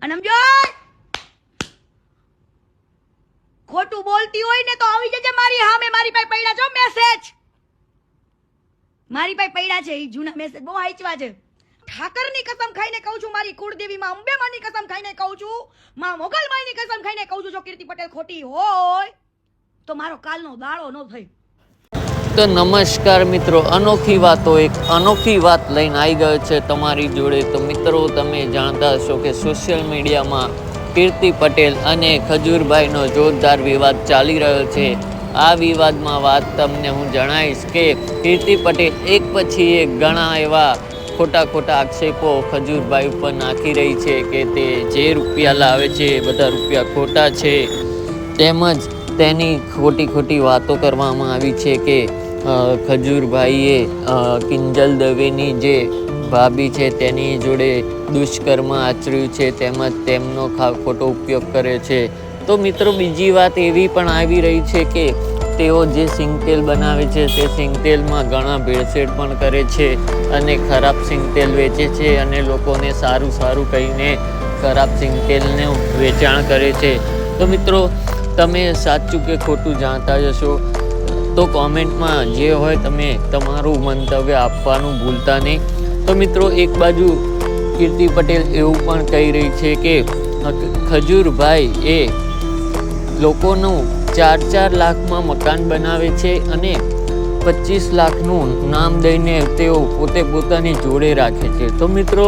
અને સમજો ખોટું બોલતી હોય ને તો આવી જજે મારી સામે. મારી પાસે પડ્યા છો મેસેજ, મારી પાસે પડ્યા છે. એ જૂના મેસેજ બહુ વાંચવા છે. ઠાકરની કસમ ખાઈને કહું છું, મારી કુળદેવી માં અંબેમાની કસમ ખાઈને કહું છું, માં મોગલમાઈની કસમ ખાઈને કહું છું, જો કીર્તિ પટેલ ખોટી હોય તો મારો કાલનો દાડો ન થઈ. તો નમસ્કાર મિત્રો, અનોખી વાતો એક અનોખી વાત લઈને આવી ગયો છે તમારી જોડે. તો મિત્રો તમે જાણતા હશો કે સોશિયલ મીડિયામાં કીર્તિ પટેલ અને ખજૂરભાઈનો જોરદાર વિવાદ ચાલી રહ્યો છે. આ વિવાદમાં વાત તમને હું જણાવીશ કે કીર્તિ પટેલ એક પછી એક ઘણા એવા ખોટા આક્ષેપો ખજૂરભાઈ ઉપર નાખી રહી છે કે તે જે રૂપિયા લાવે છે એ બધા રૂપિયા ખોટા છે. તેમજ તેની ખોટી વાતો કરવામાં આવી છે કે ખજૂરભાઈએ કિંજલ દવેની જે ભાભી છે તેની જોડે દુષ્કર્મ આચર્યું છે, તેમજ તેમનો ખોટો ઉપયોગ કરે છે. તો મિત્રો બીજી વાત એવી પણ આવી રહી છે કે તેઓ જે સિંગતેલ બનાવે છે તે સિંગતેલમાં ઘણા ભેળસેળ પણ કરે છે અને ખરાબ સિંગતેલ વેચે છે અને લોકોને સારું કહીને ખરાબ સિંગતેલનું વેચાણ કરે છે. તો મિત્રો તમે સાચું કે ખોટું જાણતા જશો તો કોમેન્ટમાં જે હોય તમે તમારું મંતવ્ય આપવાનું ભૂલતા નહીં. તો મિત્રો એક બાજુ કીર્તિ પટેલ એવું પણ કહી રહી છે કે ખજૂરભાઈ એ લોકોનું 4 લાખમાં મકાન બનાવે છે અને 25 લાખનું નામ દઈને તેઓ પોતાની જોડે રાખે છે. તો મિત્રો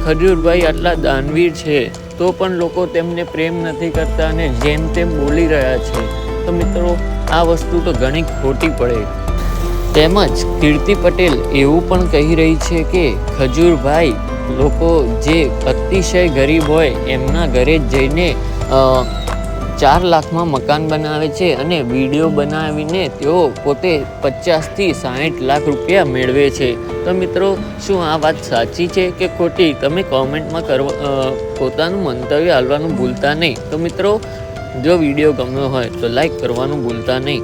ખજૂરભાઈ આટલા દાનવીર છે તો પણ લોકો તેમને પ્રેમ નથી કરતા અને જેમ તેમ બોલી રહ્યા છે. તો મિત્રો આ વસ્તુ તો ઘણી ખોટી પડે. તેમજ કીર્તિ પટેલ એવું પણ કહી રહી છે કે ખજૂરભાઈ લોકો જે અતિશય ગરીબ હોય એમના ઘરે જઈને 4 લાખમાં મકાન બનાવે છે અને વિડીયો બનાવીને તેઓ પોતે 50 થી 60 લાખ રૂપિયા મેળવે છે. તો મિત્રો શું આ વાત સાચી છે કે ખોટી? તમે કોમેન્ટમાં પોતાનું મંતવ્ય આપવાનું ભૂલતા નહીં. તો મિત્રો જો વિડીયો ગમ્યો હોય તો લાઈક કરવાનું ભૂલતા નહીં.